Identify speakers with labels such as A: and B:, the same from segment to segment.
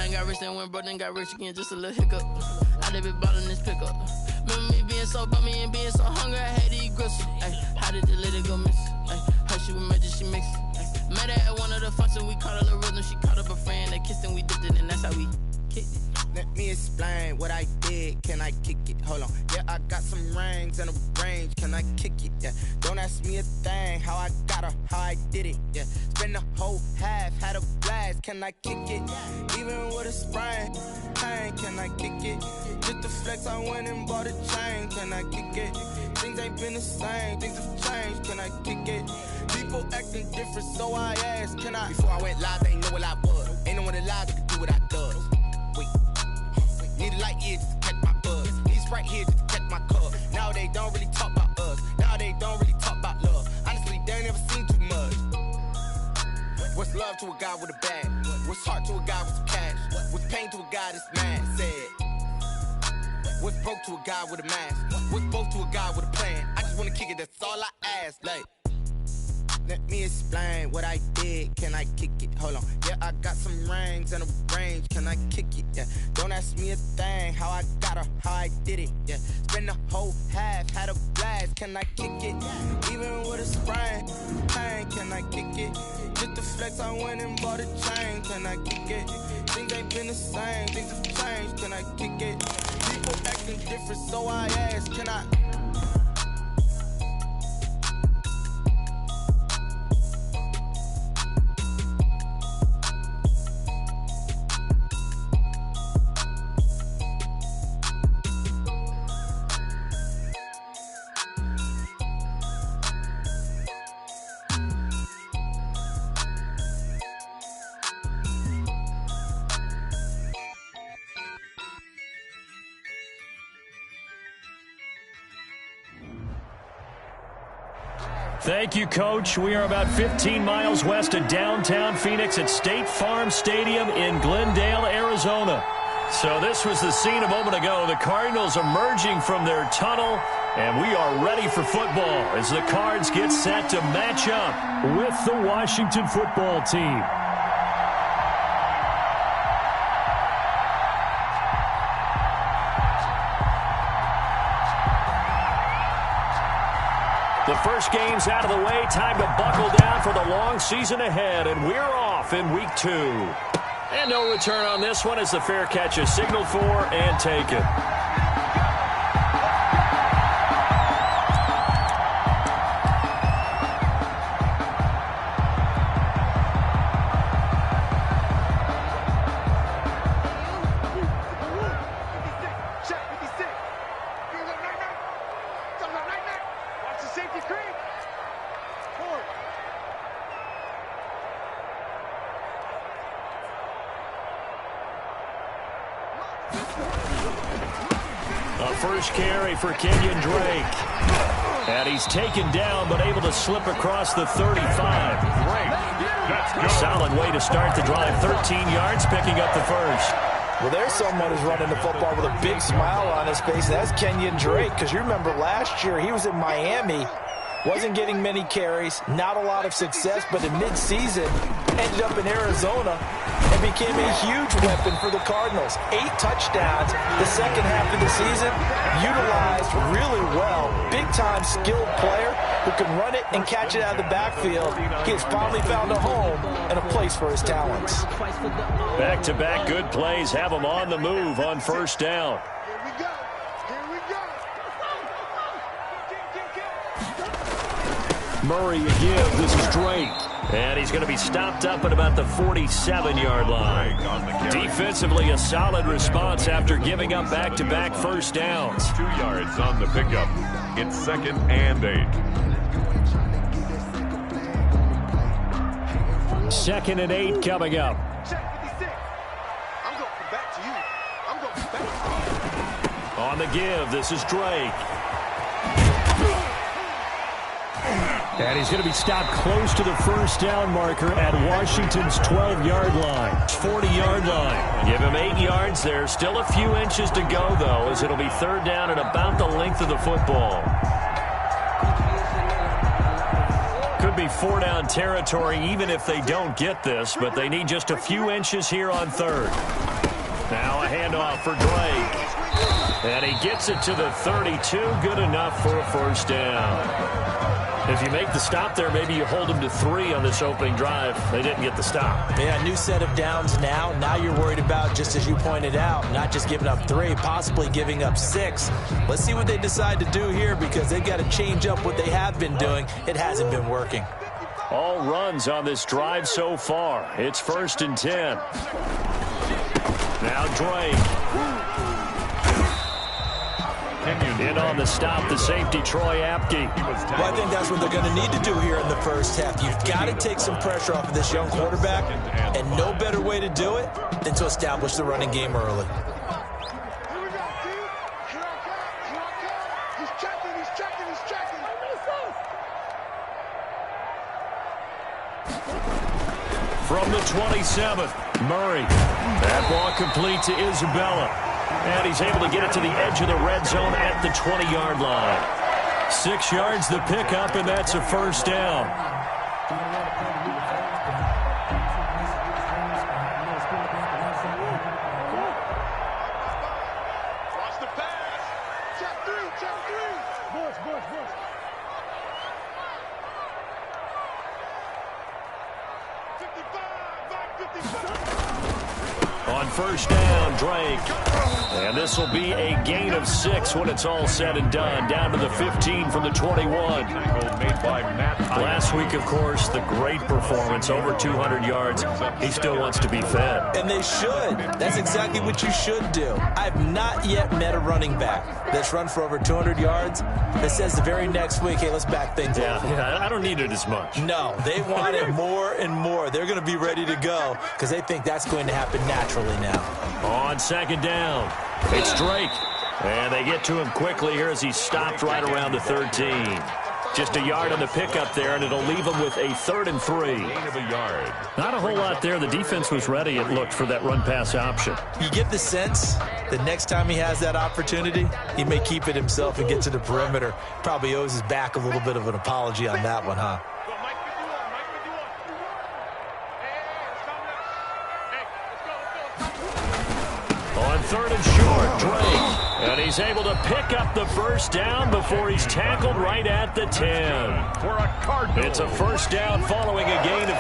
A: done got rich, then went broke, then got rich again, just a little hiccup. I did be ballin' this pickup. Remember me being so bummy and being so hungry, I had to eat gristle. Ay, how did the lady go miss? Ay, her she was magic, she mixed. Ay, met her at one of the functions, we caught a little rhythm. She caught up a friend, they kissed and we dipped it, and that's how we kicked it.
B: Let me explain what I did. Can I kick it? Hold on. Yeah, I got some rings and a range. Can I kick it? Yeah. Don't ask me a thing. How I got her, how I did it. Yeah. Spend the whole half, had a blast. Can I kick it? Even with a sprain, pain. Can I kick it? Just the flex, I went and bought a chain. Can I kick it? Things ain't been the same. Things have changed. Can I kick it? People acting different, so I asked. Can I? Before I went live, they ain't know what I was. Ain't no one alive that could do what I does. Wait. Need a light year just to catch my buzz. Need Sprite here just to catch my cup. Now they don't really talk about us. Now they don't really talk about love. Honestly, they ain't never seen too much. What's love to a guy with a bag? What's heart to a guy with some cash? What's pain to a guy that's mad? Said. What's broke to a guy with a mask? What's both to a guy with a plan? I just wanna kick it, that's all I ask. Like, let me explain what I did. Can I kick it? Hold on. Yeah, I got some rings and a range. Can I kick it? Yeah. Don't ask me a thing. How I got her, how I did it. Yeah. Spend the whole half, had a blast. Can I kick it? Even with a sprain, pain. Can I kick it? Just the flex, I went and bought a chain. Can I kick it? Things ain't been the same. Things have changed. Can I kick it? People acting different, so I ask. Can I?
C: Thank you, Coach. We are about 15 miles west of downtown Phoenix at State Farm Stadium in Glendale, Arizona. So this was the scene a moment ago. The Cardinals emerging from their tunnel, and we are ready for football as the Cards get set to match up with the Washington football team. The first game's out of the way. Time to buckle down for the long season ahead, and we're off in week 2. And no return on this one as the fair catch is signaled for and taken. A first carry for Kenyon Drake. And he's taken down, but able to slip across the 35. A solid way to start the drive. 13 yards, picking up the first.
D: Well, there's someone who's running the football with a big smile on his face. That's Kenyon Drake, because you remember last year he was in Miami. Wasn't getting many carries, not a lot of success, but in mid-season ended up in Arizona and became a huge weapon for the Cardinals. 8 touchdowns the second half of the season, utilized really well. Big-time skilled player who can run it and catch it out of the backfield. He has finally found a home and a place for his talents.
C: Back-to-back good plays have him on the move on first down. Murray again. This is Drake. And he's going to be stopped up at about the 47-yard line. Defensively, a solid response after giving up back-to-back first downs.
E: 2 yards on the pickup. It's 2nd and 8.
C: 2nd and 8 coming up. On the give, this is Drake. And he's going to be stopped close to the first down marker at Washington's 12-yard line. 40-yard line. Give him 8 yards there. Still a few inches to go, though, as it'll be third down at about the length of the football. Could be 4-down territory even if they don't get this, but they need just a few inches here on third. Now a handoff for Drake. And he gets it to the 32. Good enough for a first down. If you make the stop there, maybe you hold them to 3 on this opening drive. They didn't get the stop.
D: Yeah, new set of downs now. Now you're worried about, just as you pointed out, not just giving up 3, possibly giving up 6. Let's see what they decide to do here, because they've got to change up what they have been doing. It hasn't been working.
C: All runs on this drive so far. It's 1st and 10. Now Drake. In on the stop, the safety, Troy Apke.
D: Well, I think that's what they're going to need to do here in the first half. You've got to take some pressure off of this young quarterback, and no better way to do it than to establish the running game early.
C: From the 27th, Murray. That ball complete to Isabella. And he's able to get it to the edge of the red zone at the 20-yard line. 6 yards the pickup, and that's a first down.
F: Watch the pass. Check 3, check 3. Bush. 55.
C: On first down, Drake. And this will be a gain of 6 when it's all said and done. Down to the 15 from the 21. Last week, of course, the great performance, over 200 yards. He still wants to be fed.
D: And they should. That's exactly what you should do. I've not yet met a running back that's run for over 200 yards that says the very next week, hey, let's back things up.
C: Yeah, I don't need it as much.
D: No, they want it more and more. They're going to be ready to go because they think that's going to happen naturally now.
C: On second down, it's Drake. And they get to him quickly here as he stopped right around the 13. Just a yard on the pickup there, and it'll leave him with a 3rd and 3. Not a whole lot there. The defense was ready, it looked, for that run-pass option.
D: You get the sense that next time he has that opportunity, he may keep it himself and get to the perimeter. Probably owes his back a little bit of an apology on that one, huh?
C: On 3rd and short, Drake. And he's able to pick up the first down before he's tackled right at the 10. It's a first down following a gain of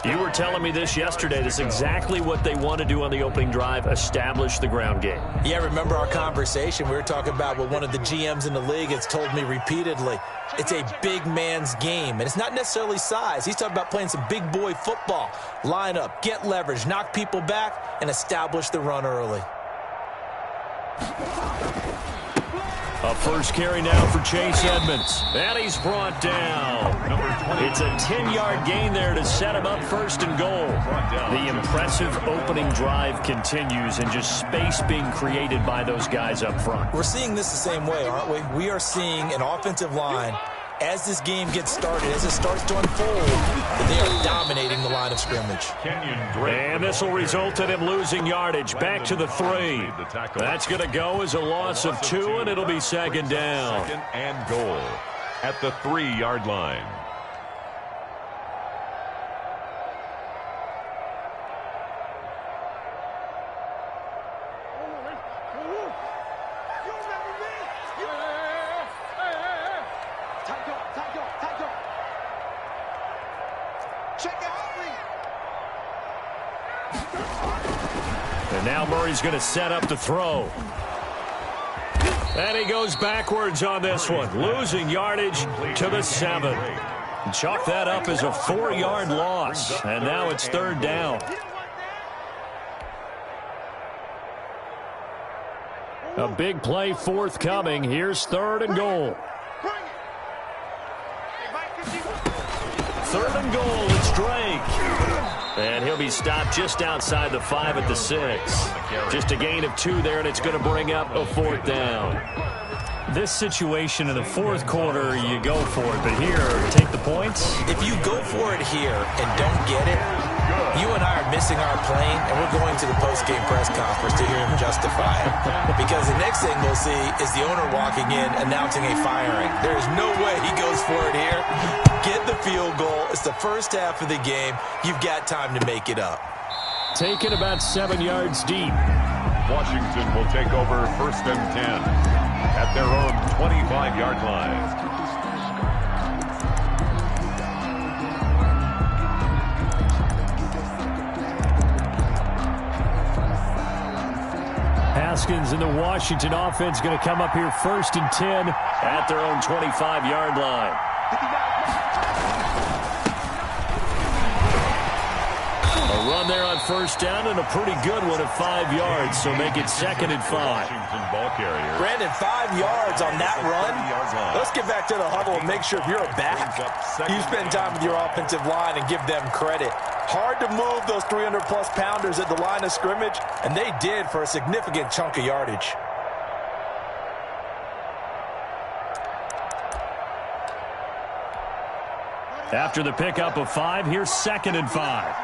C: 3. You were telling me this yesterday. This is exactly what they want to do on the opening drive, establish the ground game.
D: Yeah, remember our conversation? We were talking about what one of the GMs in the league has told me repeatedly. It's a big man's game, and it's not necessarily size. He's talking about playing some big boy football. Line up, get leverage, knock people back, and establish the run early.
C: A first carry now for Chase Edmonds. And he's brought down. It's a 10-yard gain there to set him up 1st and goal. The impressive opening drive continues, and just space being created by those guys up front.
D: We're seeing this the same way, aren't we? We are seeing an offensive line, as this game gets started, as it starts to unfold, that they are dominating the line of scrimmage.
C: And this will result in him losing yardage. Back to the 3. That's going to go as a loss of 2, and it'll be 2nd down.
E: 2nd and goal at the 3-yard line.
C: And now Murray's going to set up the throw. And he goes backwards on this one, losing yardage to the 7. Chalk that up as a 4-yard loss, and now it's 3rd down. A big play forthcoming. Here's 3rd and goal. 3rd and goal, it's Drake. And he'll be stopped just outside the 5 at the 6. Just a gain of 2 there, and it's going to bring up a 4th down. This situation in the 4th quarter, you go for it. But here, take the points.
D: If you go for it here and don't get it, You and I are missing our plane, and we're going to the post-game press conference to hear him justify it. Because the next thing we'll see is the owner walking in announcing a firing. There is no way he goes for it here. Get the field goal. It's the first half of the game. You've got time to make it up.
C: Taken about 7 yards deep.
E: Washington will take over 1st and 10 at their own 25-yard line.
C: Haskins and the Washington offense going to come up here 1st and 10 at their own 25-yard line. A run there on 1st down and a pretty good one at 5 yards, so make it 2nd and 5.
E: Washington ball carrier.
D: Brandon, 5 yards on that run. Let's get back to the huddle and make sure if you're a back, you spend time with your offensive line and give them credit. Hard to move those 300-plus pounders at the line of scrimmage, and they did for a significant chunk of yardage.
C: After the pickup of 5, here's 2nd and 5.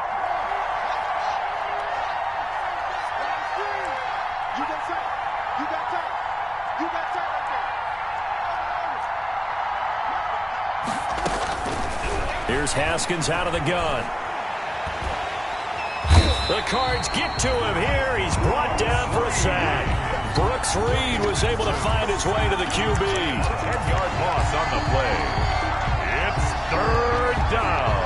C: Here's Haskins out of the gun. The Cards get to him here. He's brought down for a sack. Brooks Reed was able to find his way to the QB.
E: 10-yard loss on the play. It's 3rd down.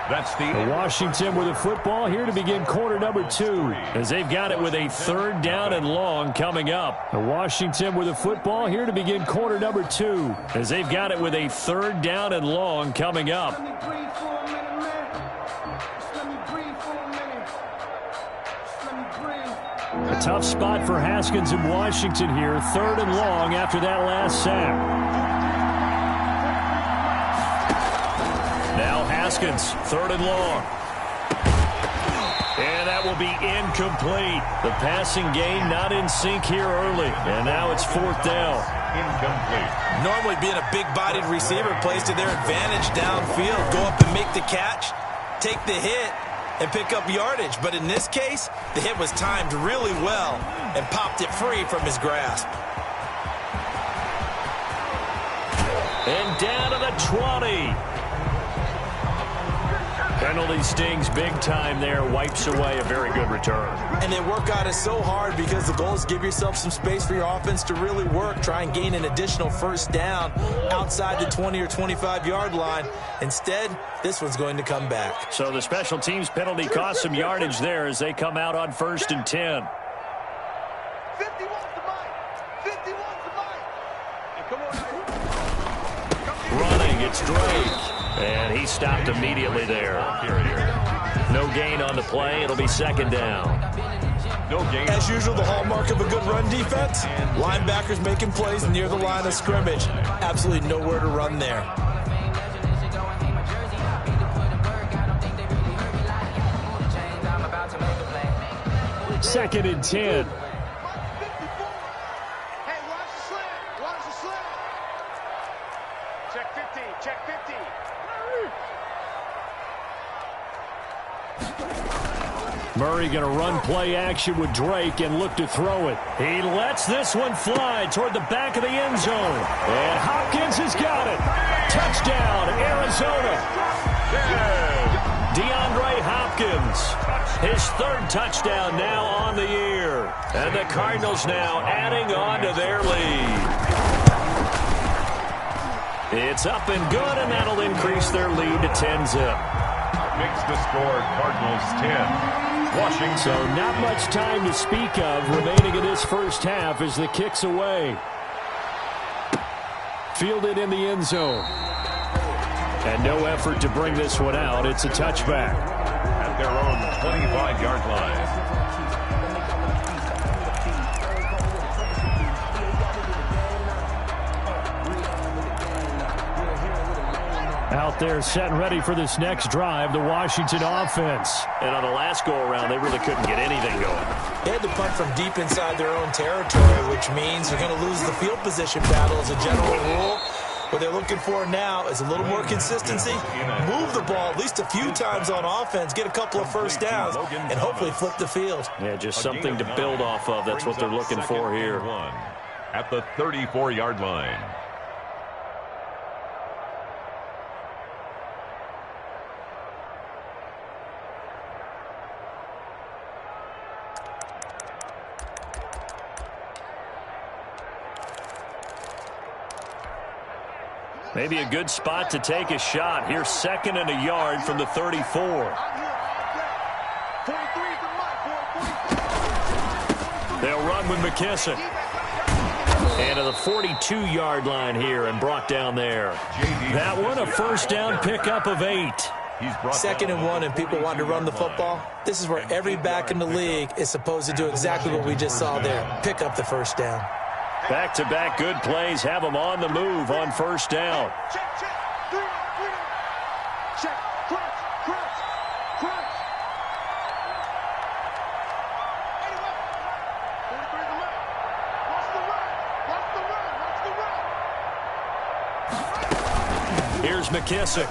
E: That's the
C: Washington with the football here to begin quarter number 2, as they've got it with a 3rd down and long coming up. Washington with the football here to begin quarter number 2, as they've got it with a 3rd down and long coming up. A tough spot for Haskins in Washington here, 3rd and long after that last sack. Now Haskins, 3rd and long. And that will be incomplete. The passing game not in sync here early. And now it's 4th down.
E: Incomplete.
D: Normally being a big-bodied receiver plays to their advantage downfield. Go up and make the catch, take the hit, and pick up yardage. But in this case, the hit was timed really well and popped it free from his grasp.
C: And down to the 20. Penalty stings big time there, wipes away a very good return.
D: And they work on it so hard because the goal is give yourself some space for your offense to really work, try and gain an additional 1st down outside the 20 or 25-yard line. Instead, this one's going to come back.
C: So the special teams penalty cost some yardage there as they come out on 1st and 10.
F: 51's the mic. 51's the mic. And come on.
C: Running, it's Drake. And he stopped immediately there. No gain on the play. It'll be 2nd down.
E: No gain.
D: As usual, the hallmark of a good run defense, linebackers making plays near the line of scrimmage. Absolutely nowhere to run there.
C: Second and 10.
F: Hey, watch the slant. Watch the slant. Check 50. Check 50.
C: Murray going to run play action with Drake and look to throw it. He lets this one fly toward the back of the end zone. And Hopkins has got it. Touchdown, Arizona. DeAndre Hopkins, his 3rd touchdown now on the year. And the Cardinals now adding on to their lead. It's up and good, and that'll increase their lead to 10-zip.
E: Makes the score Cardinals 10. Washington.
C: So not much time to speak of remaining in this first half as the kick's away. Fielded in the end zone. And no effort to bring this one out. It's a touchback.
E: At their own 25-yard line.
C: Out there set and ready for this next drive, the Washington offense. And on the last go-around, they really couldn't get anything going.
D: They had to punt from deep inside their own territory, which means they're going to lose the field position battle as a general rule. What they're looking for now is a little more consistency, move the ball at least a few times on offense, get a couple of first downs, and hopefully flip the field.
C: Yeah, just something to build off of. That's what they're looking for here.
E: At the 34-yard line.
C: Maybe a good spot to take a shot. Here's 2nd and a yard from the 34. They'll run with McKissick. And to the 42-yard line here and brought down there. That one a first down pickup of 8.
D: 2nd and 1 and people want to run the football. This is where every back in the league is supposed to do exactly what we just saw there. Pick up the first down.
C: Back-to-back good plays have them on the move on first down.
F: Check. Check. Crunch. Watch the run.
C: Here's McKissick.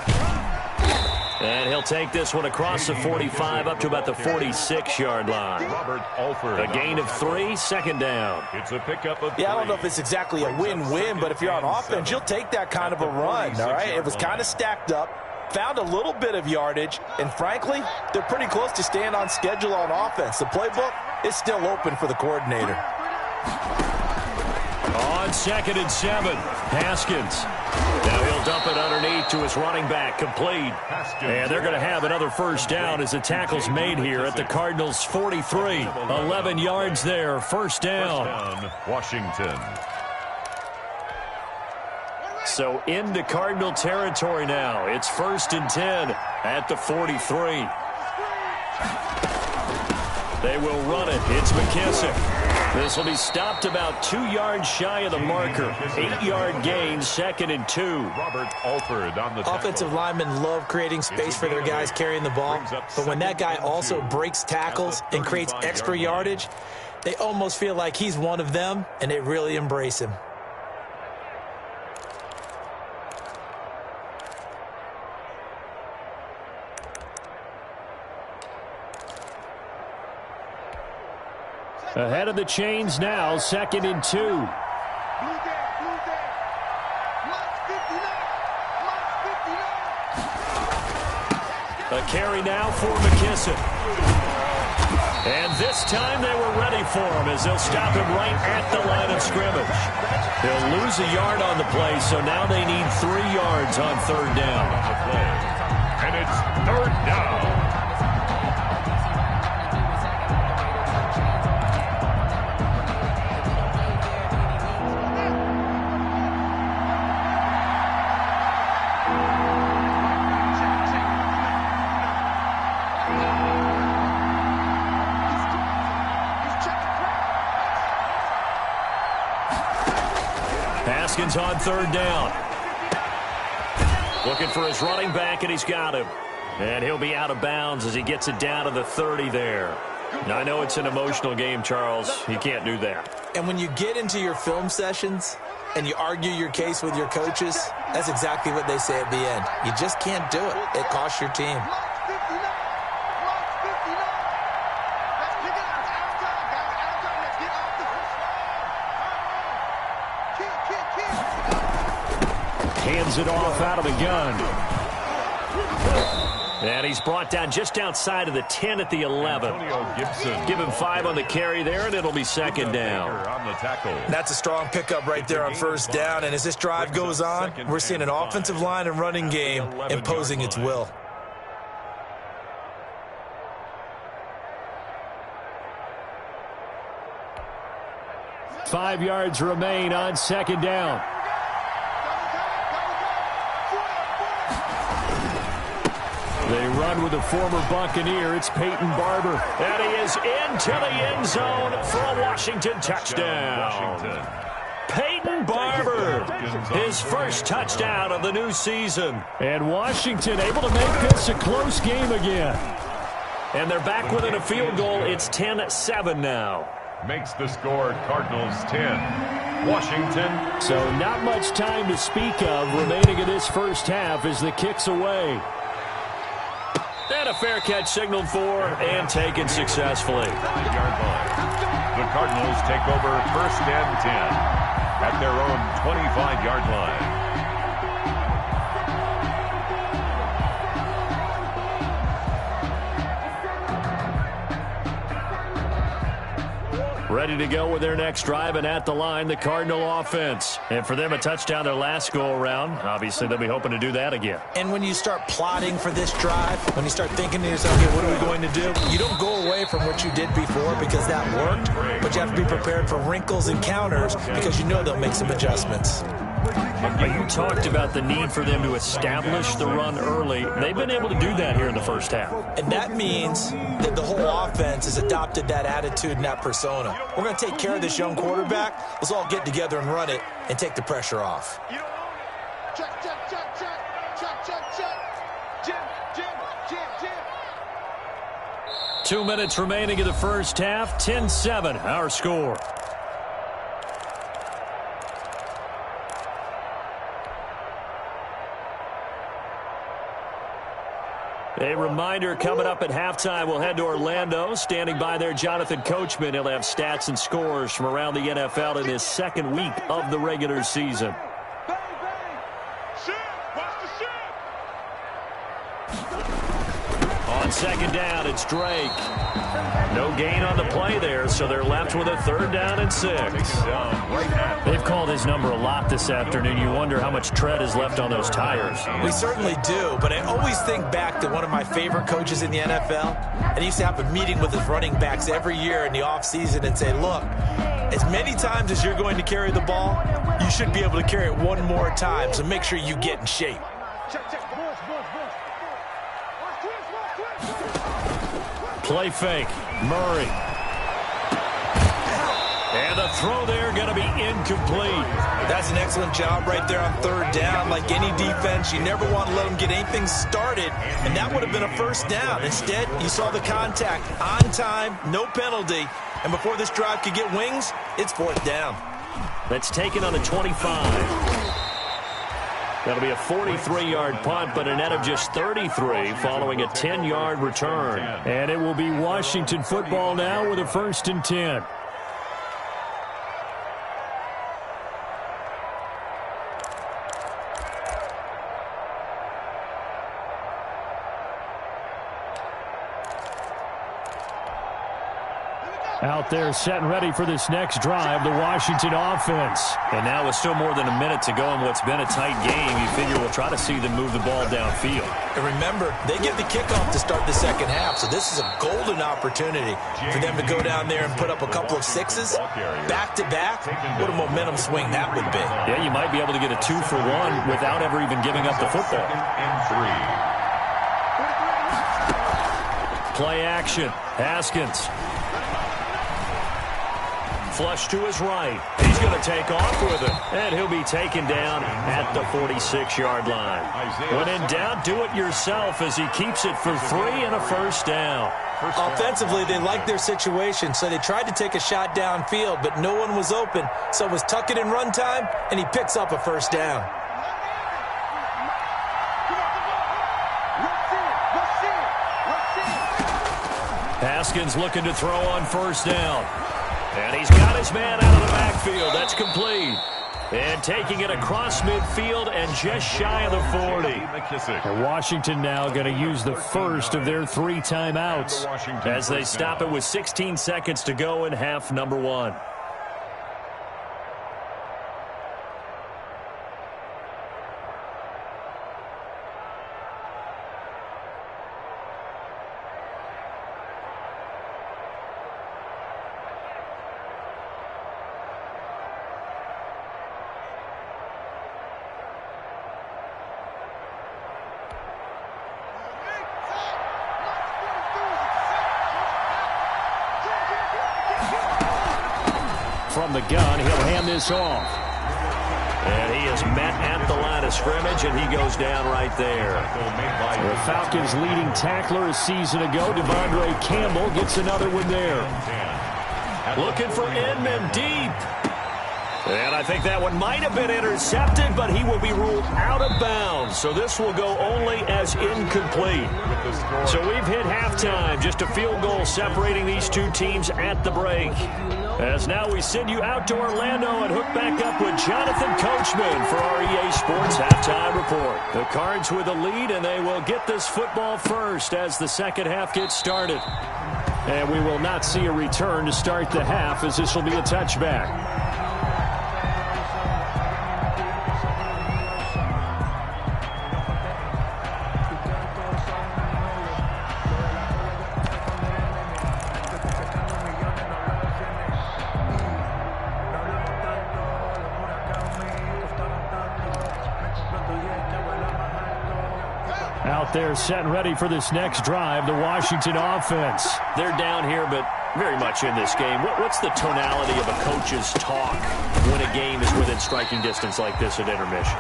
C: And he'll take this one across the 45 up to about the 46-yard line. A gain of 3, 2nd down.
E: It's a pickup of 3.
D: Yeah, I don't know if it's exactly a win-win, but if you're on offense, you'll take that kind of a run, all right? It was kind of stacked up, found a little bit of yardage, and frankly, they're pretty close to staying on schedule on offense. The playbook is still open for the coordinator.
C: On 2nd and 7, Haskins. Now he'll dump it underneath to his running back, complete. And they're going to have another first down as the tackle's made here at the Cardinals' 43. 11 yards there, first down.
E: Washington.
C: So into Cardinal territory now. It's 1st and 10 at the 43. They will run it. It's McKissick. This will be stopped about 2 yards shy of the marker. 8-yard gain, 2nd and 2.
E: Robert Alford on the tackle.
D: Offensive linemen love creating space for their guys carrying the ball, but when that guy also breaks tackles and creates extra yardage, they almost feel like he's one of them, and they really embrace him.
C: Ahead of the chains now, 2nd and 2.
F: Blue day. March 59.
C: A carry now for McKissick. And this time they were ready for him as they'll stop him right at the line of scrimmage. They'll lose a yard on the play, so now they need 3 yards on 3rd down.
E: And it's 3rd down.
C: Haskins on 3rd down. Looking for his running back, and he's got him. And he'll be out of bounds as he gets it down to the 30 there. Now, I know it's an emotional game, Charles. You can't do that.
D: And when you get into your film sessions and you argue your case with your coaches, that's exactly what they say at the end. You just can't do it. It costs your team.
C: Hands it off out of the gun. And he's brought down just outside of the 10 at the 11. Give him 5 on the carry there, and it'll be 2nd down.
D: That's a strong pickup right there on 1st down. And as this drive goes on, we're seeing an offensive line and running game imposing its will.
C: Five yards remain on 2nd down. They run with a former Buccaneer. It's Peyton Barber. And he is into the end zone for a Washington touchdown. Peyton Barber, his first touchdown of the new season. And Washington able to make this a close game again. And they're back within a field goal. It's 10-7 now.
E: makes the score Cardinals 10, Washington.
C: So not much time to speak of remaining in this first half as the kick's away. And a fair catch signaled for and taken successfully.
E: 5-yard line. The Cardinals take over 1st and 10 at their own 25-yard line.
C: Ready to go with their next drive, and at the line, the Cardinal offense. And for them, a touchdown their last go-around. Obviously, they'll be hoping to do that again.
D: And when you start plotting for this drive, when you start thinking to yourself, okay, what are we going to do? You don't go away from what you did before because that worked, but you have to be prepared for wrinkles and counters because you know they'll make some adjustments.
C: You talked about the need for them to establish the run early. They've been able to do that here in the first half.
D: And that means that the whole offense has adopted that attitude and that persona. We're going to take care of this young quarterback. Let's all get together and run it and take the pressure off.
F: Check, check, check, check. Check, check, check. Jim.
C: 2 minutes remaining in the first half. 10-7, our score. A reminder, coming up at halftime, we'll head to Orlando. Standing by there, Jonathan Coachman. He'll have stats and scores from around the NFL in his second week of the regular season.
F: Bang, bang. Shit. Watch the shit.
C: On second down, it's Drake. No gain on the play there, so they're left with a 3rd down and 6. They've called his number a lot this afternoon. You wonder how much tread is left on those tires.
D: We certainly do, but I always think back to one of my favorite coaches in the NFL. And he used to have a meeting with his running backs every year in the offseason and say, look, as many times as you're going to carry the ball, you should be able to carry it one more time, so make sure you get in shape.
F: Check, check. Boys.
C: Play fake. Murray. And the throw there going to be incomplete.
D: That's an excellent job right there on 3rd down. Like any defense, you never want to let them get anything started, and that would have been a 1st down. Instead, you saw the contact on time, no penalty, and before this drive could get wings, it's 4th down.
C: That's taken on the 25. That'll be a 43-yard punt, but a net of just 33 following a 10-yard return. And it will be Washington football now with a 1st and 10. Out there set and ready for this next drive, the Washington offense. And now with still more than a minute to go in what's been a tight game, you figure we'll try to see them move the ball downfield.
D: And remember, they get the kickoff to start the second half, so this is a golden opportunity for them to go down there and put up a couple of 6s back-to-back. What a momentum swing that would be.
C: Yeah, you might be able to get a 2-for-1 without ever even giving up the football.
E: 2nd and 3.
C: Play action. Haskins. Flush to his right. He's going to take off with it. And he'll be taken down at the 46-yard line. When in doubt, do it yourself as he keeps it for 3 and a 1st down.
D: Offensively, they liked their situation, so they tried to take a shot downfield, but no one was open. So it was tuck it in run time, and he picks up a 1st down.
C: Haskins looking to throw on 1st down. And he's got his man out of the backfield. That's complete. And taking it across midfield and just shy of the 40. And Washington now going to use the first of their 3 timeouts as they stop it with 16 seconds to go in half number 1. From the gun, he'll hand this off. And he is met at the line of scrimmage, and he goes down right there. The Falcons' leading tackler a season ago, Devondre Campbell, gets another one there. Looking for Inman deep. And I think that one might have been intercepted, but he will be ruled out of bounds. So this will go only as incomplete. So we've hit halftime. Just a field goal separating these two teams at the break. As now we send you out to Orlando and hook back up with Jonathan Coachman for our EA Sports Halftime Report. The Cards with the lead, and they will get this football first as the second half gets started. And we will not see a return to start the half, as this will be a touchback. Out there set and ready for this next drive, the Washington offense. They're down here, but very much in this game. What's the tonality of a coach's talk when a game is within striking distance like this at intermission?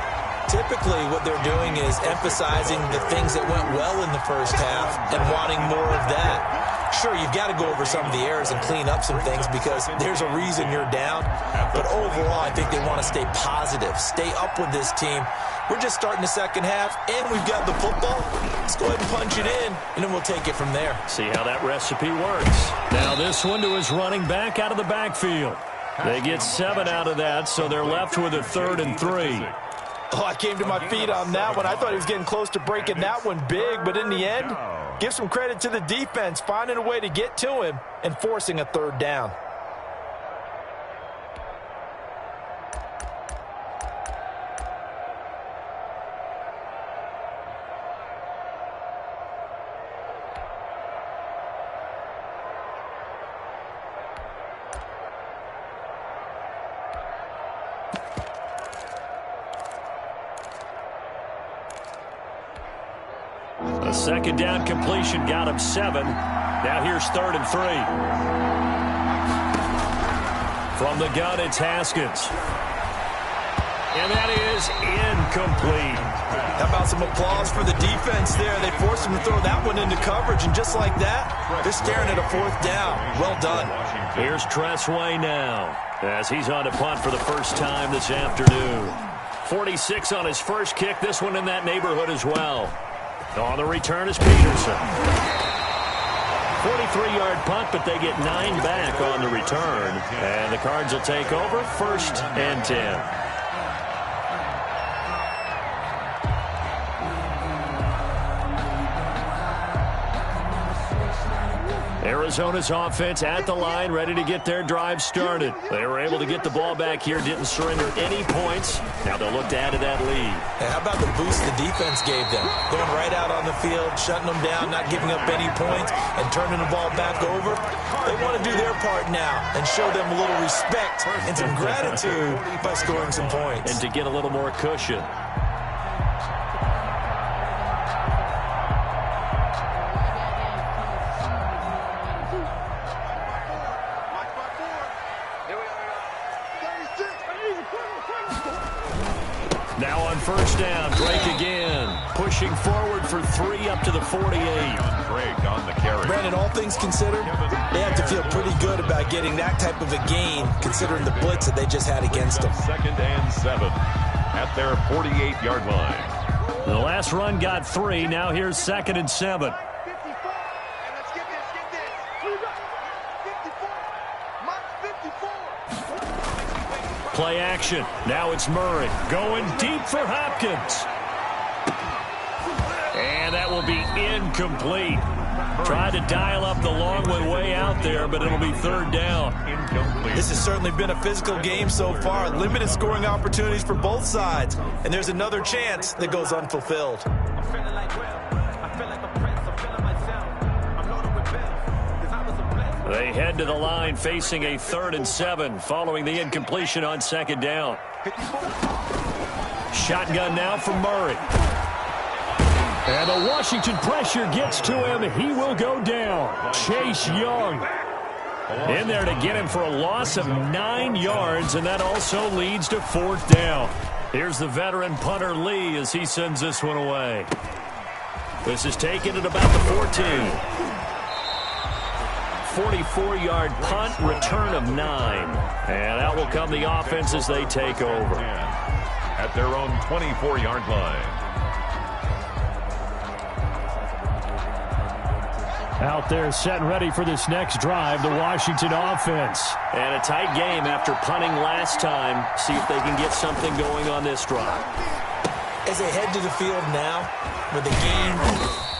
D: Typically, what they're doing is emphasizing the things that went well in the first half and wanting more of that. Sure, you've got to go over some of the errors and clean up some things because there's a reason you're down. But overall, I think they want to stay positive, stay up with this team. We're just starting the second half, and we've got the football. Let's go ahead and punch it in, and then we'll take it from there.
C: See how that recipe works. Now this one to his running back out of the backfield. They get 7 out of that, so they're left with a 3rd and 3.
D: Oh, I came to my feet on that one. I thought he was getting close to breaking that one big, but in the end, give some credit to the defense, finding a way to get to him and forcing a 3rd down.
C: A second down completion got him 7. Now here's 3rd and 3. From the gun, it's Haskins. And that is incomplete.
D: How about some applause for the defense there? They forced him to throw that one into coverage, and just like that, they're staring at a 4th down. Well done.
C: Here's Tressway now, as he's on to punt for the first time this afternoon. 46 on his first kick, this one in that neighborhood as well. On the return is Peterson. 43-yard punt, but they get 9 back on the return. And the Cards will take over 1st and 10. Arizona's offense at the line, ready to get their drive started. They were able to get the ball back here, didn't surrender any points. Now they'll look to add to that lead.
D: Hey, how about the boost the defense gave them? Going right out on the field, shutting them down, not giving up any points, and turning the ball back over. They want to do their part now and show them a little respect and some gratitude by scoring some points.
C: And to get a little more cushion. Now on 1st down, Drake again. Pushing forward for 3 up to the 48.
E: Drake on the carry.
D: Brandon, all things considered, they have to feel pretty good about getting that type of a gain, considering the blitz that they just had against them.
E: 2nd and 7 at their 48-yard line.
C: The last run got 3. Now here's 2nd and 7. Play action. Now it's Murray going deep for Hopkins. And that will be incomplete. Tried to dial up the long one way out there, but it'll be 3rd down.
E: Incomplete.
D: This has certainly been a physical game so far. Limited scoring opportunities for both sides. And there's another chance that goes unfulfilled.
C: They head to the line facing a 3rd and 7 following the incompletion on 2nd down. Shotgun now for Murray. And the Washington pressure gets to him. He will go down. Chase Young in there to get him for a loss of 9 yards, and that also leads to 4th down. Here's the veteran punter Lee as he sends this one away. This is taken at about the 14. 44-yard punt, return of 9. And out will come the offense as they take over.
E: At their own 24-yard line.
C: Out there set and ready for this next drive, the Washington offense. And a tight game after punting last time. See if they can get something going on this drive.
D: As they head to the field now, with the game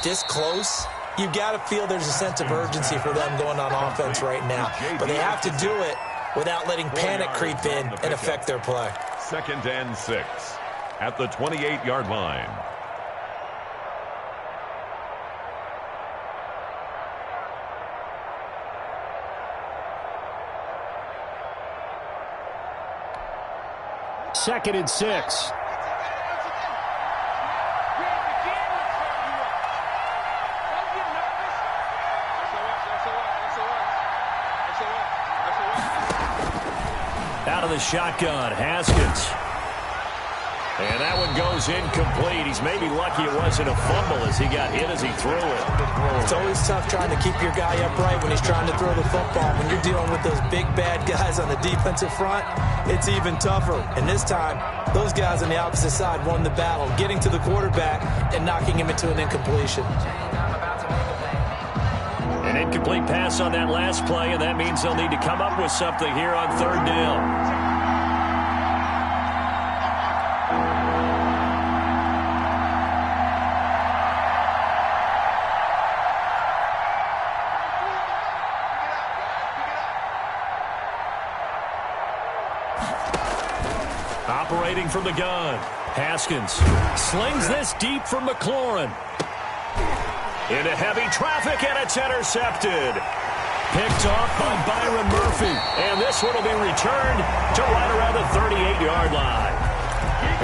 D: this close, you've got to feel there's a sense of urgency for them going on offense right now. But they have to do it without letting panic creep in and affect their play.
E: 2nd and 6 at the 28-yard line.
C: Second and 6. Out of the shotgun, Haskins. And that one goes incomplete. He's maybe lucky it wasn't a fumble as he got hit as he threw it.
D: It's always tough trying to keep your guy upright when he's trying to throw the football. When you're dealing with those big, bad guys on the defensive front, it's even tougher. And this time, those guys on the opposite side won the battle, getting to the quarterback and knocking him into an incompletion.
C: An incomplete pass on that last play, and that means they'll need to come up with something here on 3rd down. Operating from the gun, Haskins slings this deep from McLaurin. Into heavy traffic, and it's intercepted. Picked off by Byron Murphy. And this one will be returned to right around the 38-yard line.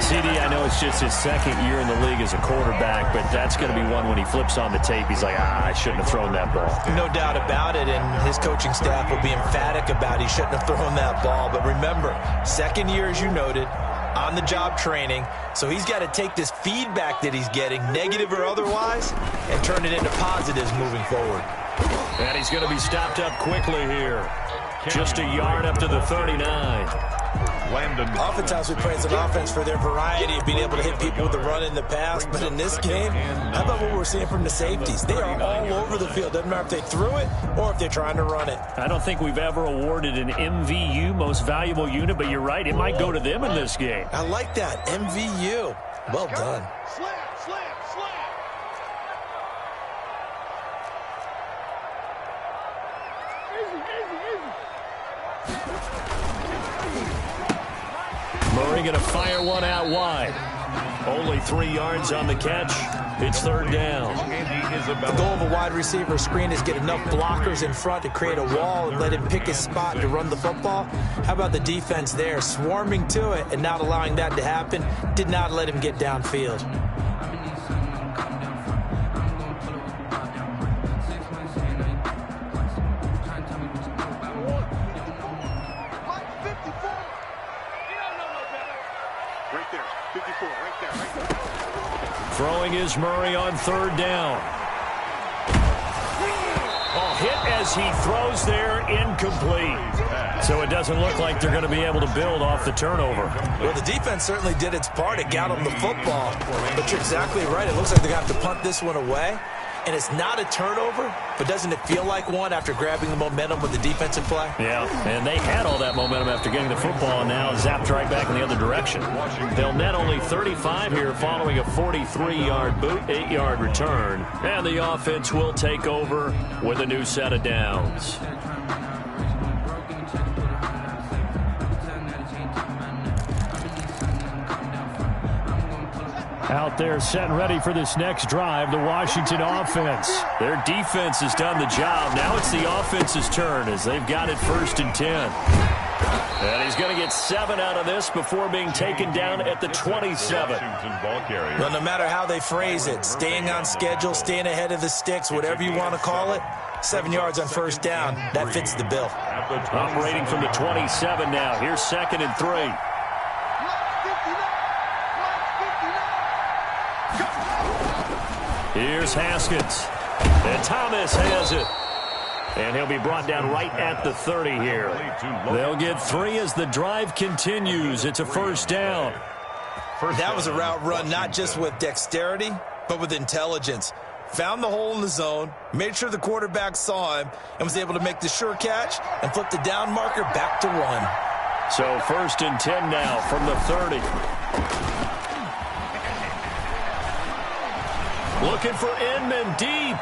C: CD, I know it's just his 2nd year in the league as a quarterback, but that's going to be one when he flips on the tape. He's like, I shouldn't have thrown that ball.
D: No doubt about it, and his coaching staff will be emphatic about he shouldn't have thrown that ball. But remember, 2nd year, as you noted, on-the-job training, so he's got to take this feedback that he's getting, negative or otherwise, and turn it into positives moving forward.
C: And he's going to be stopped up quickly here. Just a yard up to the 39.
D: Oftentimes we praise an offense for their variety of being able to hit people with the run in the pass, but in this game, how about what we're seeing from the safeties? They are all over the field. Doesn't matter if they threw it or if they're trying to run it.
C: I don't think we've ever awarded an MVU, most valuable unit, but you're right, it might go to them in this game.
D: I like that, MVU. Well done.
F: Slam, slam, slam.
C: Murray going to fire one out wide. Only 3 yards on the catch. It's 3rd down.
D: The goal of a wide receiver screen is get enough blockers in front to create a wall and let him pick his spot to run the football. How about the defense there, swarming to it and not allowing that to happen? Did not let him get downfield.
C: Throwing is Murray on 3rd down. Hit as he throws there, incomplete. So it doesn't look like they're going to be able to build off the turnover.
D: Well, the defense certainly did its part. It got them the football. But you're exactly right. It looks like they're going to have to punt this one away. And it's not a turnover, but doesn't it feel like one after grabbing the momentum with the defensive play?
C: Yeah, and they had all that momentum after getting the football, and now zapped right back in the other direction. They'll net only 35 here following a 43-yard boot, 8-yard return. And the offense will take over with a new set of downs. Out there set and ready for this next drive, the Washington offense. Their defense has done the job. Now it's the offense's turn as they've got it 1st and 10. And he's going to get 7 out of this before being taken down at the 27.
D: Well, no matter how they phrase it, staying on schedule, staying ahead of the sticks, whatever you want to call it, 7 yards on 1st down, that fits the bill.
C: Operating from the 27 now. Here's 2nd and 3. Here's Haskins. And Thomas has it. And he'll be brought down right at the 30 here. They'll get 3 as the drive continues. It's a first down.
D: That was a route run not just with dexterity, but with intelligence. Found the hole in the zone, made sure the quarterback saw him, and was able to make the sure catch and flip the down marker back to 1.
C: So 1st and 10 now from the 30. Looking for Inman deep.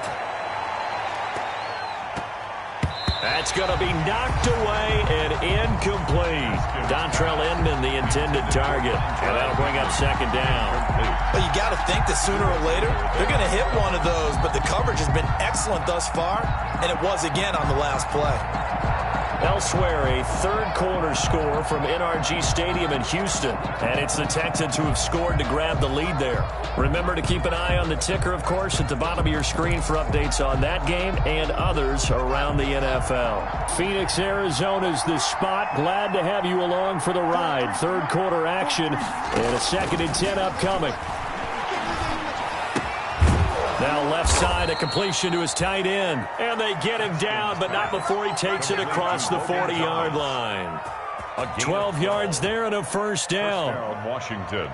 C: That's going to be knocked away and incomplete. Dontrell Inman, the intended target. And that'll bring up 2nd down.
D: Well, you got to think that sooner or later, they're going to hit one of those, but the coverage has been excellent thus far, and it was again on the last play.
C: Elsewhere, a 3rd quarter score from NRG Stadium in Houston. And it's the Texans who have scored to grab the lead there. Remember to keep an eye on the ticker, of course, at the bottom of your screen for updates on that game and others around the NFL. Phoenix, Arizona's the spot. Glad to have you along for the ride. 3rd quarter action and a 2nd and 10 upcoming. Now left side, a completion to his tight end. And they get him down, but not before he takes it across the 40-yard line. 12 yards there and a first down.
E: Washington.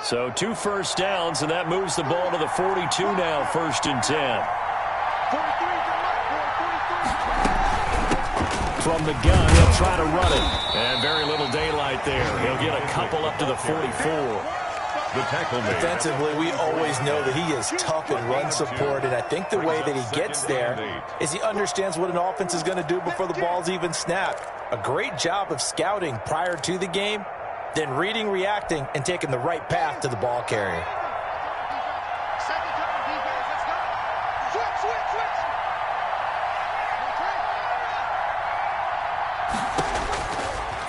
C: So 2 first downs, and that moves the ball to the 42 now, 1st and 10. From the gun, he'll try to run it. And very little daylight there. He'll get a couple up to the 44.
E: The tackle made.
D: Defensively, we always know that he is tough in run support, and I think the way that he gets there is he understands what an offense is going to do before the ball's even snapped. A great job of scouting prior to the game, then reading, reacting, and taking the right path to the ball carrier.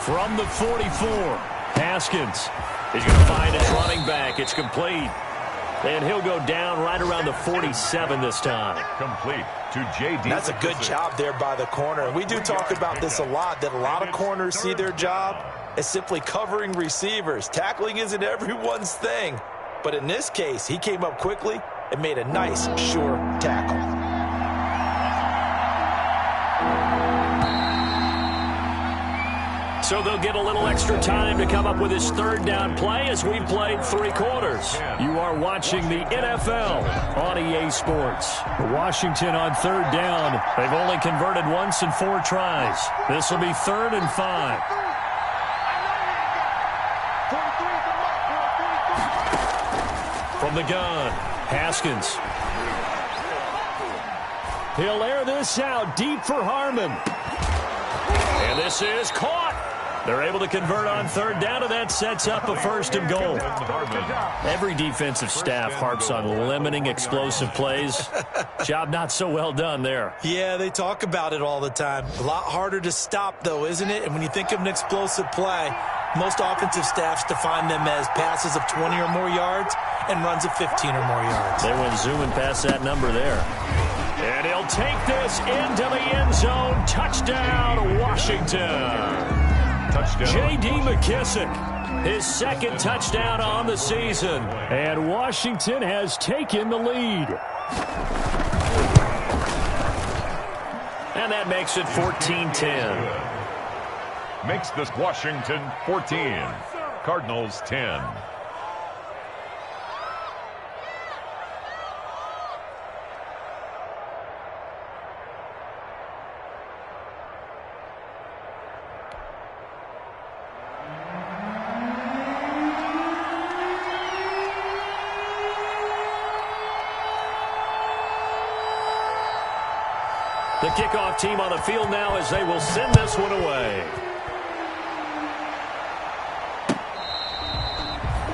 C: From the 44, Haskins is going to find his running back. It's complete. And he'll go down right around the 47 this time.
E: Complete to J.D.
D: That's a good job there by the corner. We do talk about this a lot, that a lot of corners see their job as simply covering receivers. Tackling isn't everyone's thing. But in this case, he came up quickly and made a nice, sure tackle.
C: So they'll get a little extra time to come up with his 3rd down play as we've played 3 quarters. You are watching the NFL on EA Sports. Washington on 3rd down. They've only converted once in 4 tries. This will be 3rd and 5. From the gun, Haskins. He'll air this out deep for Harmon. And this is caught. They're able to convert on 3rd down, and that sets up a 1st and goal. Every defensive staff harps on limiting explosive plays. Job not so well done there.
D: Yeah, they talk about it all the time. A lot harder to stop, though, isn't it? And when you think of an explosive play, most offensive staffs define them as passes of 20 or more yards and runs of 15 or more yards.
C: They went zooming past that number there. And he'll take this into the end zone. Touchdown, Washington.
E: Touchdown.
C: J.D. McKissick, his 2nd touchdown on the season. And Washington has taken the lead. And that makes it 14-10.
E: Makes this Washington 14. Cardinals 10.
C: The kickoff team on the field now as they will send this one away.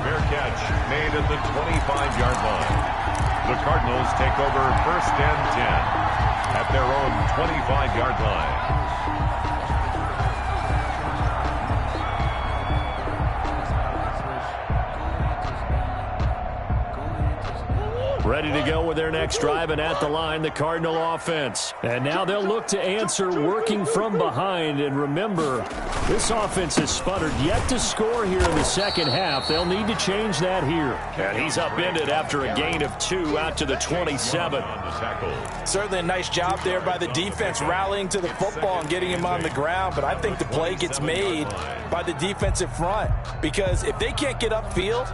E: Fair catch made at the 25-yard line. The Cardinals take over 1st and 10 at their own 25-yard line.
C: Ready to go with their next drive, and at the line, the Cardinal offense. And now they'll look to answer working from behind. And remember, this offense has sputtered yet to score here in the second half. They'll need to change that here. And he's upended after a gain of 2 out to the 27.
D: Certainly a nice job there by the defense rallying to the football and getting him on the ground. But I think the play gets made by the defensive front, because if they can't get upfield,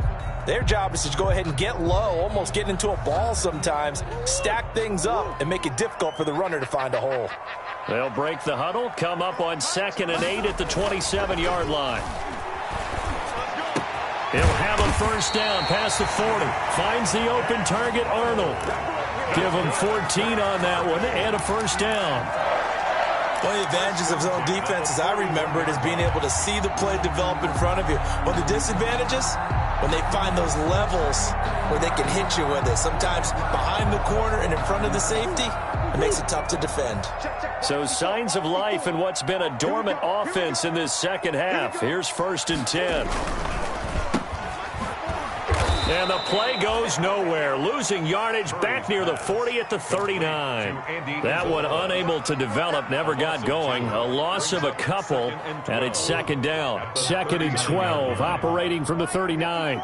D: their job is to go ahead and get low, almost get into a ball sometimes, stack things up, and make it difficult for the runner to find a hole.
C: They'll break the huddle, come up on 2nd and 8 at the 27-yard line. He'll have a first down past the 40. Finds the open target, Arnold. Give him 14 on that one and a first down.
D: One of the advantages of zone defense, as I remember it, is being able to see the play develop in front of you. One of the disadvantages, when they find those levels where they can hit you with it, sometimes behind the corner and in front of the safety, it makes it tough to defend.
C: So signs of life in what's been a dormant offense in this second half. Here's 1st and 10. And the play goes nowhere. Losing yardage back near the 40 at the 39. That one unable to develop, never got going. A loss of a couple, and it's 2nd down. 2nd and 12, operating from the 39.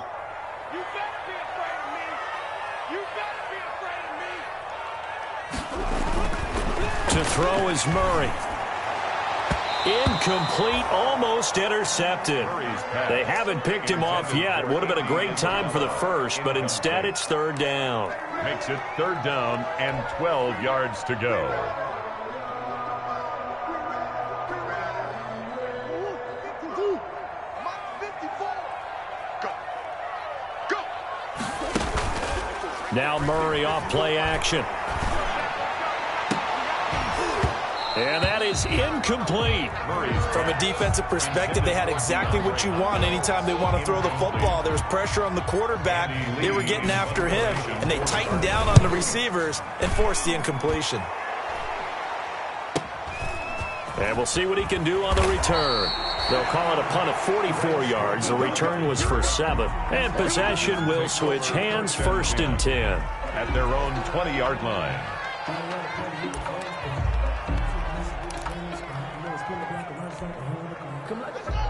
C: To throw is Murray. Incomplete, almost intercepted. They haven't picked him off yet. Would have been a great time for the first, but instead it's 3rd down.
E: Makes it 3rd down and 12 yards to go.
C: Now Murray off play action. And that is incomplete.
D: From a defensive perspective, they had exactly what you want anytime they want to throw the football. There was pressure on the quarterback. They were getting after him, and they tightened down on the receivers and forced the incompletion.
C: And we'll see what he can do on the return. They'll call it a punt of 44 yards. The return was for 7. And possession will switch hands, 1st and 10.
E: At their own 20-yard line.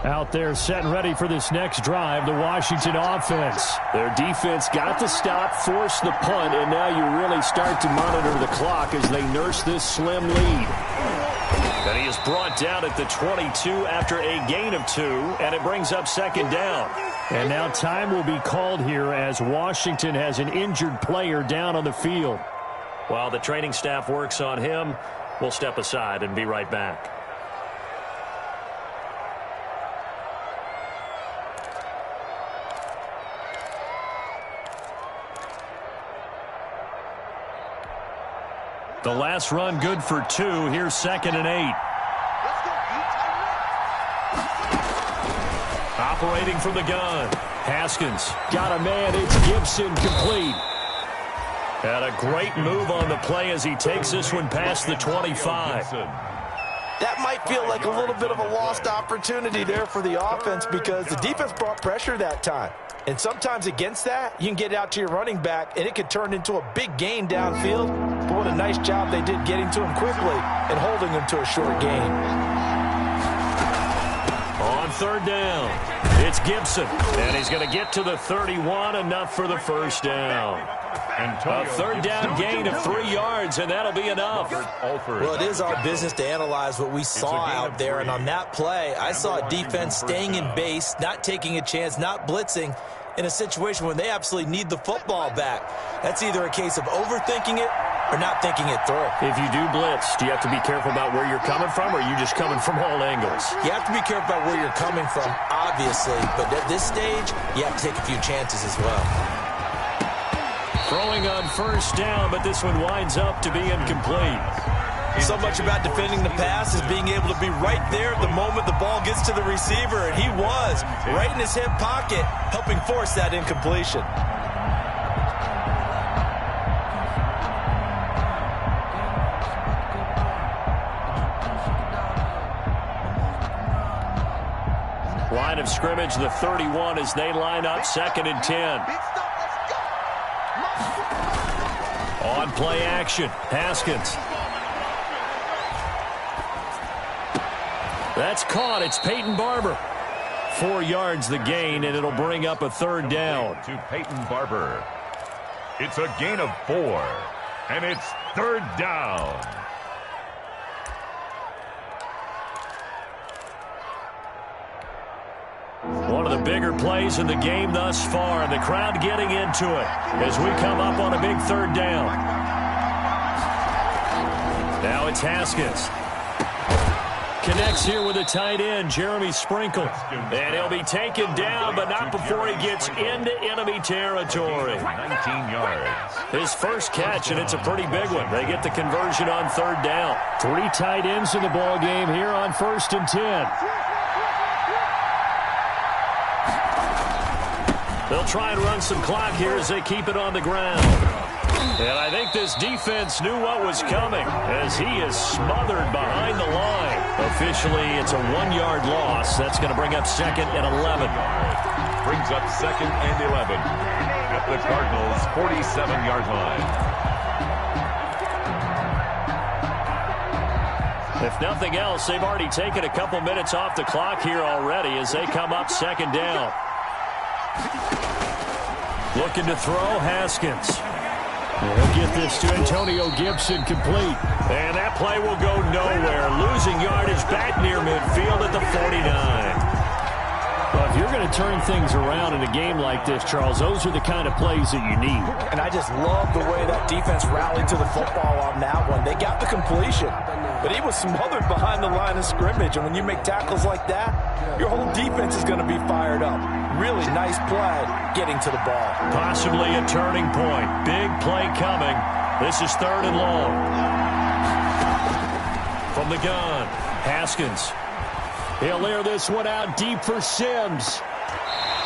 C: Out there set and ready for this next drive, the Washington offense. Their defense got the stop, forced the punt, and now you really start to monitor the clock as they nurse this slim lead. And he is brought down at the 22 after a gain of 2, and it brings up 2nd down. And now time will be called here as Washington has an injured player down on the field. While the training staff works on him, we'll step aside and be right back. The last run good for 2. Here's 2nd and 8. Operating from the gun. Haskins got a man. It's Gibson, complete. And a great move on the play as he takes this one past the 25.
D: That might feel like a little bit of a lost opportunity there for the offense, because the defense brought pressure that time. And sometimes against that, you can get out to your running back, and it could turn into a big gain downfield. But what a nice job they did getting to him quickly and holding him to a short gain.
C: On 3rd down, it's Gibson. And he's going to get to the 31, enough for the first down. A 3rd down gain of 3 yards, and that'll be enough.
D: Well, it is our business to analyze what we saw out there, and on that play, I saw a defense staying in base, not taking a chance, not blitzing in a situation when they absolutely need the football back. That's either a case of overthinking it or not thinking it through.
C: If you do blitz, do you have to be careful about where you're coming from, or are you just coming from all angles?
D: You have to be careful about where you're coming from, obviously, but at this stage, you have to take a few chances as well.
C: Throwing on 1st down, but this one winds up to be incomplete.
D: So much about defending the pass is being able to be right there at the moment the ball gets to the receiver, and he was right in his hip pocket, helping force that incompletion. Line of scrimmage, the 31, as they line up 2nd and 10.
C: On play action, Haskins. That's caught. It's Peyton Barber. 4 yards the gain, and it'll bring up a third down.
E: To Peyton Barber. It's a gain of 4, and it's third down.
C: One of the bigger plays in the game thus far, and the crowd getting into it as we come up on a big third down. Now it's Haskins. Connects here with a tight end, Jeremy Sprinkle. And he'll be taken down, but not before he gets into enemy territory.
E: 19 yards.
C: His first catch, and it's a pretty big one. They get the conversion on third down. 3 tight ends in the ball game here on 1st and 10. They'll try and run some clock here as they keep it on the ground. And I think this defense knew what was coming as he is smothered behind the line. Officially, it's a 1-yard loss. That's going to bring up 2nd and 11.
E: Brings up 2nd and 11 at the Cardinals' 47-yard line.
C: If nothing else, they've already taken a couple minutes off the clock here already as they come up 2nd down. Looking to throw, Haskins. He'll get this to Antonio Gibson complete. And that play will go nowhere. Losing yardage back near midfield at the 49. Well, if you're going to turn things around in a game like this, Charles, those are the kind of plays that you need.
D: And I just love the way that defense rallied to the football on that one. They got the completion, but he was smothered behind the line of scrimmage. And when you make tackles like that, your whole defense is going to be fired up. Really nice play getting to the ball.
C: Possibly a turning point. Big play coming. This is 3rd and long. From the gun, Haskins. He'll air this one out deep for Sims.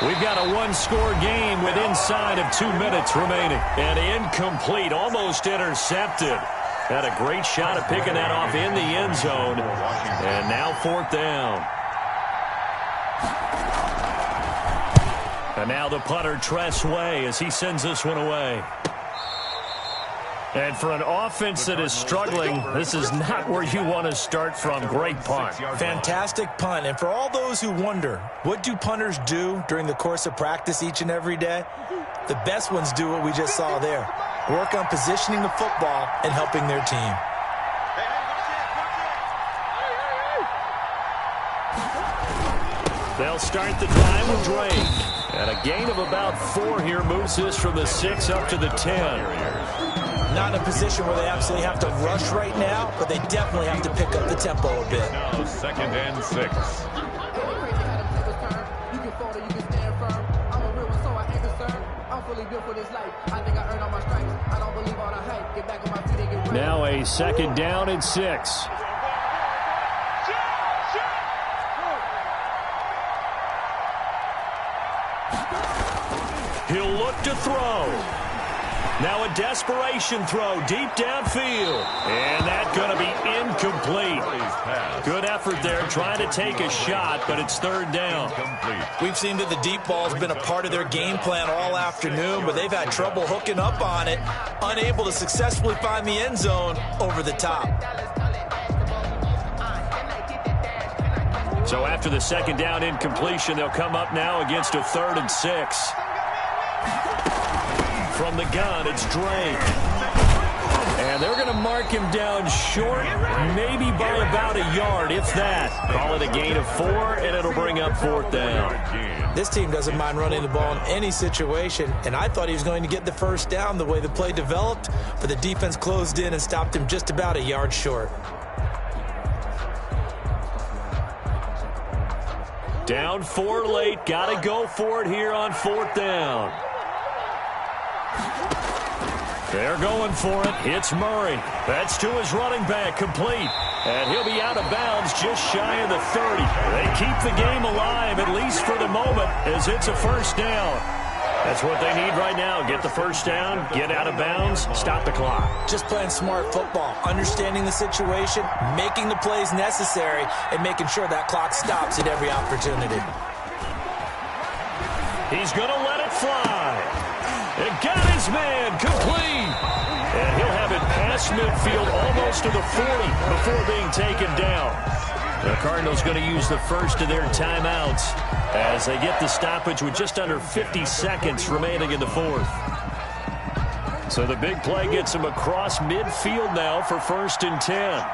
C: We've got a 1-score game with inside of 2 minutes remaining. And incomplete, almost intercepted. Had a great shot at picking that off in the end zone. And now 4th down. And now the punter, Tress Way, as he sends this one away. And for an offense that is struggling, this is not where you want to start from. Great punt.
D: Fantastic punt. And for all those who wonder, what do punters do during the course of practice each and every day? The best ones do what we just saw there. Work on positioning the football and helping their team.
C: They'll start the time with Drake. And a gain of about 4 here moves this from the 6 up to the 10.
D: Not in a position where they absolutely have to rush right now, but they definitely have to pick up the tempo a bit.
E: Now 2nd and 6.
C: Now a 2nd down and 6. He'll look to throw. Now a desperation throw deep downfield. And that's going to be incomplete. Good effort there trying to take a shot, but it's 3rd down.
D: We've seen that the deep ball has been a part of their game plan all afternoon, but they've had trouble hooking up on it, unable to successfully find the end zone over the top.
C: So after the 2nd down incompletion, they'll come up now against a 3rd and 6. From the gun, it's Drake. And they're going to mark him down short, maybe by about a yard, if that. Call it a gain of 4, and it'll bring up 4th down.
D: This team doesn't mind running the ball in any situation, and I thought he was going to get the 1st down the way the play developed, but the defense closed in and stopped him just about a yard short.
C: Down 4 late, got to go for it here on 4th down. They're going for it. It's Murray. That's to his running back, complete. And he'll be out of bounds just shy of the 30. They keep the game alive, at least for the moment, as it's a 1st down. That's what they need right now. Get the 1st down, get out of bounds, stop the clock.
D: Just playing smart football, understanding the situation, making the plays necessary, and making sure that clock stops at every opportunity.
C: He's going to let it fly. It got his his man, complete. And he'll have it past midfield almost to the 40 before being taken down. The Cardinals going to use the first of their timeouts as they get the stoppage with just under 50 seconds remaining in the fourth. So the big play gets him across midfield now for 1st and 10.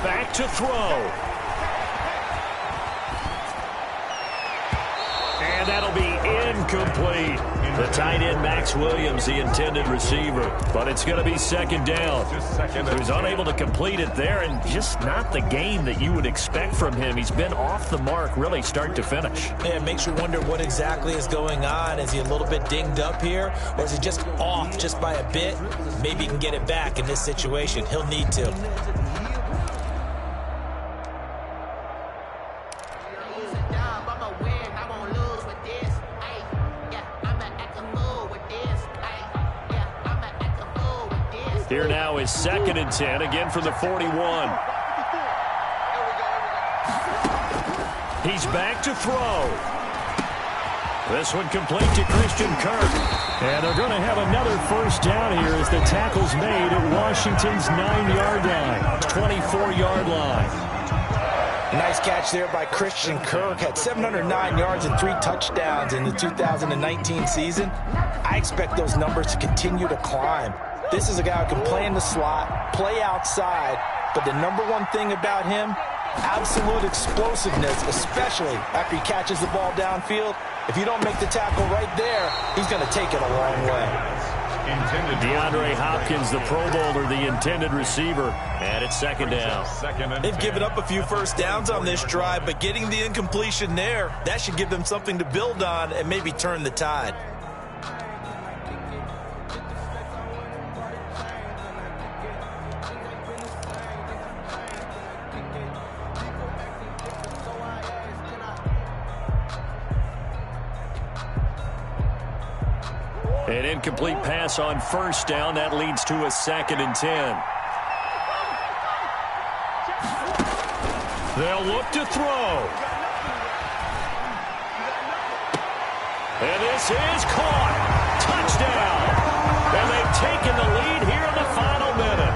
C: Back to throw. And that'll be incomplete. The tight end, Max Williams, the intended receiver. But it's going to be 2nd down. He was unable to complete it there, and just not the game that you would expect from him. He's been off the mark really start to finish.
D: Yeah, it makes you wonder what exactly is going on. Is he a little bit dinged up here, or is he just off just by a bit? Maybe he can get it back in this situation. He'll need to.
C: Here now is 2nd and 10, again from the 41. He's back to throw. This one complete to Christian Kirk. And they're going to have another 1st down here as the tackle's made at Washington's 9-yard line, 24-yard line.
D: Nice catch there by Christian Kirk. Had 709 yards and 3 touchdowns in the 2019 season. I expect those numbers to continue to climb. This is a guy who can play in the slot, play outside, but the number one thing about him, absolute explosiveness, especially after he catches the ball downfield. If you don't make the tackle right there, he's going to take it a long way.
C: DeAndre Hopkins, the Pro Bowler, the intended receiver, and it's 2nd down.
D: They've given up a few 1st downs on this drive, but getting the incompletion there, that should give them something to build on and maybe turn the tide.
C: An incomplete pass on 1st down. That leads to a 2nd and 10. They'll look to throw. And this is caught. Touchdown. And they've taken the lead here in the final minute.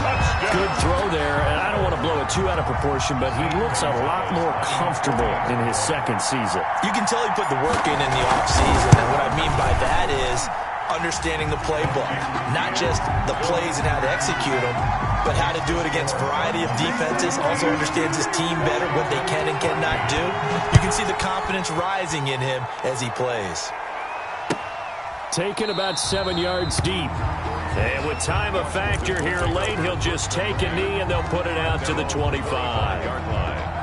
C: Touchdown. Good throw there. And I don't want to blow it too out of proportion, but he looks a lot more comfortable in his 2nd season.
D: You can tell he put the work in the offseason, and what I mean by that is understanding the playbook. Not just the plays and how to execute them, but how to do it against a variety of defenses. Also understands his team better, what they can and cannot do. You can see the confidence rising in him as he plays.
C: Taken about 7 yards deep. And with time a factor here late, he'll just take a knee and they'll put it out to the 25-yard line.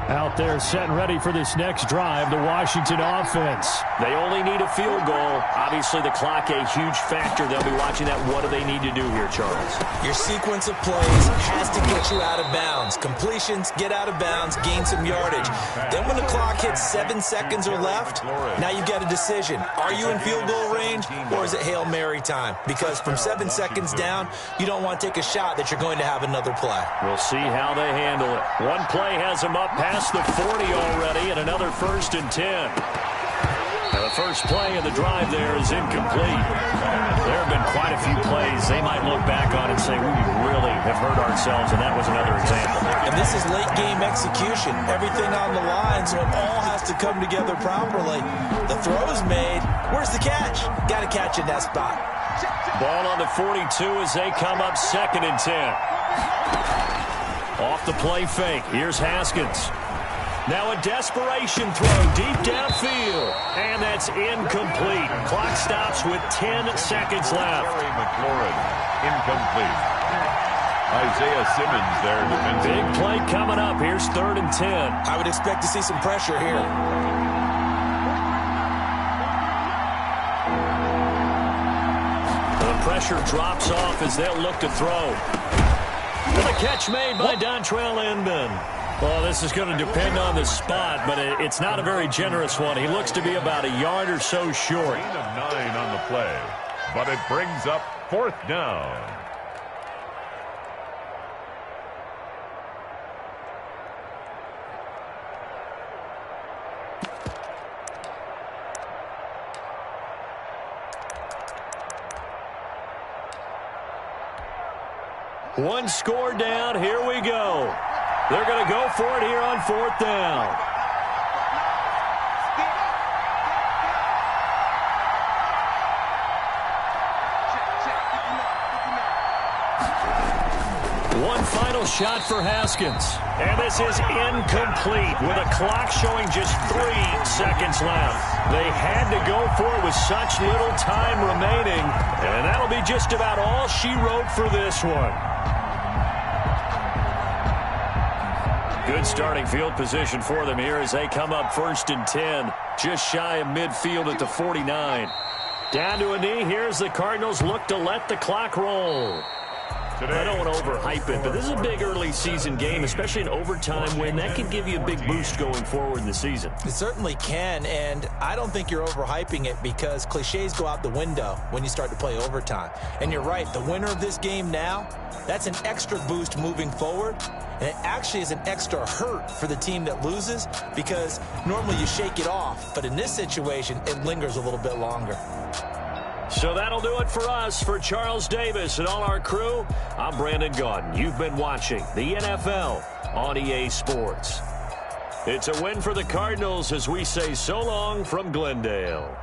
C: Out there set and ready for this next drive, the Washington offense. They only need a field goal. Obviously, the clock a huge factor. They'll be watching that. What do they need to do here, Charles?
D: Your sequence of plays has to get you out of bounds. Completions, get out of bounds, gain some yardage. Then when the clock hits 7 seconds or left, now you've got a decision. Are you in field goal range, or is it Hail Mary time? Because from 7 seconds down, you don't want to take a shot that you're going to have another play.
C: We'll see how they handle it. One play has them up past the 40 already, and another 1st and 10. Now the first play of the drive there is incomplete. There have been quite a few plays they might look back on and say, we really have hurt ourselves, and that was another example.
D: And this is late game execution. Everything on the line, so it all has to come together properly. The throw's made. Where's the catch? Got to catch in that spot.
C: Ball on the 42 as they come up 2nd and 10. Off the play fake. Here's Haskins. Now a desperation throw deep downfield. And that's incomplete. Clock stops with 10 seconds left.
E: McLaurin, incomplete. Isaiah Simmons there.
C: Big play coming up. Here's 3rd and 10.
D: I would expect to see some pressure here.
C: The pressure drops off as they'll look to throw. And the catch made by Dontrell Inman. Well, this is going to depend on the spot, but it's not a very generous one. He looks to be about a yard or so short.
E: 9 on the play, but it brings up 4th down.
C: One score down. Here we go. They're going to go for it here on 4th down. One final shot for Haskins. And this is incomplete with a clock showing just 3 seconds left. They had to go for it with such little time remaining. And that'll be just about all she wrote for this one. Good starting field position for them here as they come up 1st and 10. Just shy of midfield at the 49. Down to a knee. Here's the Cardinals look to let the clock roll. I don't want to overhype it, but this is a big early season game, especially an overtime win. That can give you a big boost going forward in the season.
D: It certainly can, and I don't think you're overhyping it because cliches go out the window when you start to play overtime. And you're right, the winner of this game now, that's an extra boost moving forward. And it actually is an extra hurt for the team that loses because normally you shake it off. But in this situation, it lingers a little bit longer.
C: So that'll do it for us. For Charles Davis and all our crew, I'm Brandon Gaudin. You've been watching the NFL on EA Sports. It's a win for the Cardinals as we say so long from Glendale.